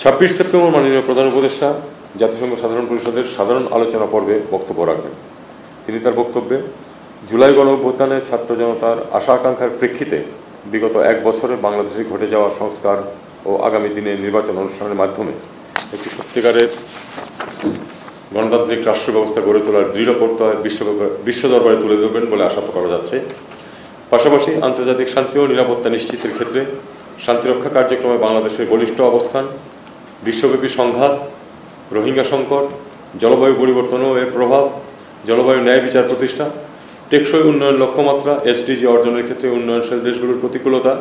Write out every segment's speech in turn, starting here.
26 September মাননীয় প্রধান উপদেষ্টা জাতিসংঘ সাধারণ পরিষদের সাধারণ আলোচনা পর্বে বক্তব্য রাখবেন। তিনি তার বক্তব্যে জুলাই গণঅভ্যুত্থানে ছাত্র জনতার আশা আকাঙ্ক্ষার প্রেক্ষিতে বিগত এক বছরে বাংলাদেশে ঘটে যাওয়া সংস্কার ও আগামী দিনে নির্বাচন অনুষ্ঠানের মাধ্যমে একটি সত্যিকারের গণতান্ত্রিক রাষ্ট্র ব্যবস্থা গড়ে তোলার দৃঢ় প্রত্যয় বিশ্ব দরবারে তুলে ধরবেন বলে আশা করা যাচ্ছে। পাশাপাশি আন্তর্জাতিক শান্তি ও নিরাপত্তা নিশ্চিতের ক্ষেত্রে শান্তিরক্ষা কার্যক্রমে বাংলাদেশের বলিষ্ঠ অবস্থান, বিশ্বব্যাপী সংঘাত, রোহিঙ্গা সংকট, জলবায়ু পরিবর্তন ও এর প্রভাব, জলবায়ু ন্যায় বিচার প্রতিষ্ঠা, টেকসই উন্নয়ন লক্ষ্যমাত্রা এসডিজি অর্জনের ক্ষেত্রে উন্নয়নশীল দেশগুলোর প্রতিকূলতা,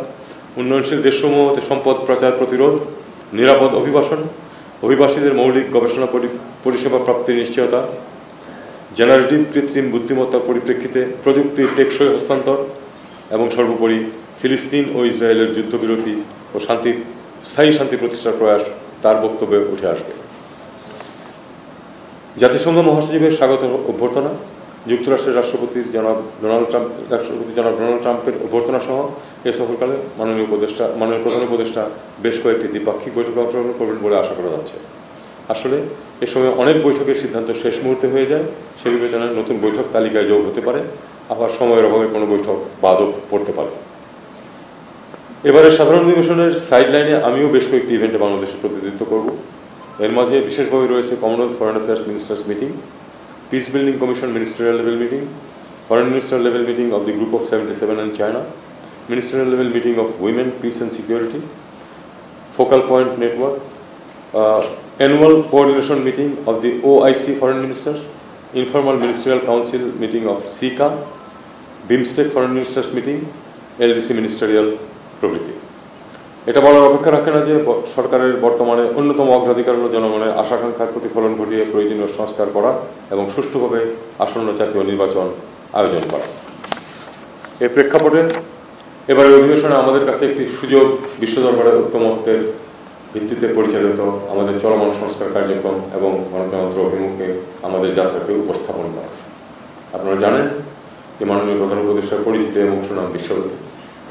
উন্নয়নশীল দেশসমূহ হতে সম্পদ পাচার প্রতিরোধ, নিরাপদ অভিবাসন, অভিবাসীদের মৌলিক গবেষণা পরিষেবা প্রাপ্তির নিশ্চয়তা, জেনারেটিভ কৃত্রিম বুদ্ধিমত্তার পরিপ্রেক্ষিতে প্রযুক্তির টেকসই হস্তান্তর এবং সর্বোপরি ফিলিস্তিন ও ইসরায়েলের যুদ্ধবিরতি ও স্থায়ী শান্তি প্রতিষ্ঠার প্রয়াস তার বক্তব্যে উঠে আসবে। জাতিসংঘ মহাসচিবের স্বাগত অভ্যর্থনা, যুক্তরাষ্ট্রের রাষ্ট্রপতি জনাব ডোনাল্ড ট্রাম্পের অভ্যর্থনা সহ এ সফরকালে মাননীয় প্রধান উপদেষ্টা বেশ কয়েকটি দ্বিপাক্ষিক বৈঠকে অংশগ্রহণ করবেন বলে আশা করা যাচ্ছে। আসলে এ সময় অনেক বৈঠকের সিদ্ধান্ত শেষ মুহূর্তে হয়ে যায়, সে বিবেচনায় নতুন বৈঠক তালিকায় যোগ হতে পারে, আবার সময়ের অভাবে কোনো বৈঠক বাদও পড়তে পারে। এবারে সাধারণ অধিবেশনের সাইডলাইনে আমিও বেশ কয়েকটি ইভেন্টে বাংলাদেশের প্রতিনিধিত্ব করব। এর মাঝে বিশেষভাবে রয়েছে Commonwealth foreign affairs ministers meeting, piece building commission ministerial level meeting, foreign minister level meeting of the group of 77 and China, ministerial level meeting of women, peace and security, focal point network, annual coordination meeting of the OIC foreign ministers, informal ministerial council meeting of SICA, BIMSTEC foreign ministers meeting, LDC ministerial প্রভৃতি। এটা বলার অপেক্ষা রাখে না যে সরকারের বর্তমানে অন্যতম অগ্রাধিকার হল জনগণের আশাকাঙ্ক্ষার প্রতিফলন ঘটিয়ে প্রয়োজনীয় সংস্কার করা এবং সুষ্ঠুভাবে আসন্ন জাতীয় নির্বাচন আয়োজন করা। এর প্রেক্ষাপটে এবারের অধিবেশনে আমাদের কাছে একটি সুযোগ বিশ্ব দরবারে ঐক্যমত্যের ভিত্তিতে পরিচালিত আমাদের চলমান সংস্কার কার্যক্রম এবং গণতন্ত্র অভিমুখে আমাদের যাত্রাকে উপস্থাপন করা। আপনারা জানেন যে মাননীয় প্রধান উপদেষ্টার পরিচিতি এবং সুনাম বিশ্বব্যাপী,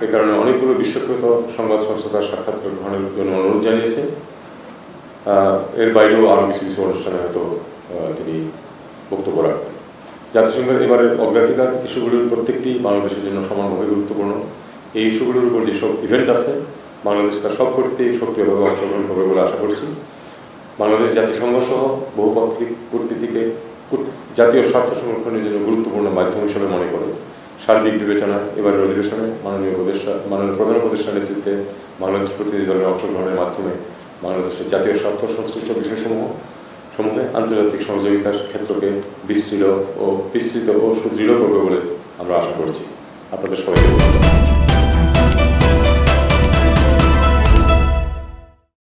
এ কারণে অনেকগুলো বিশ্বখ্যাত সংবাদ সংস্থা তার সাক্ষাৎকার গ্রহণের জন্য অনুরোধ জানিয়েছে। এর বাইরেও আরও কিছু কিছু অনুষ্ঠানে হয়তো তিনি বক্তব্য রাখবেন। জাতিসংঘের এবারের অগ্রাধিকার ইস্যুগুলির প্রত্যেকটি বাংলাদেশের জন্য সমানভাবে গুরুত্বপূর্ণ। এই ইস্যুগুলির উপর যেসব ইভেন্ট আছে বাংলাদেশ তার সবকটিতেই সক্রিয়ভাবে অংশগ্রহণ করবে বলে আশা করছি। বাংলাদেশ জাতিসংঘ সহ বহুপাক্ষিক কূটনীতিকে জাতীয় স্বার্থ সংরক্ষণের জন্য গুরুত্বপূর্ণ মাধ্যম হিসেবে মনে করে সার্বিক বিবেচনায় এবারের অধিবেশনে মাননীয় প্রধান উপদেষ্টার নেতৃত্বে বাংলাদেশ প্রতিনিধি দলের অংশগ্রহণের মাধ্যমে বাংলাদেশের জাতীয় স্বার্থ সংশ্লিষ্ট বিষয়সমূহে আন্তর্জাতিক সহযোগিতার ক্ষেত্রকে বিস্তৃত ও সুদৃঢ় করবে বলে আমরা আশা করছি। আপনাদের সবাইকে ধন্যবাদ।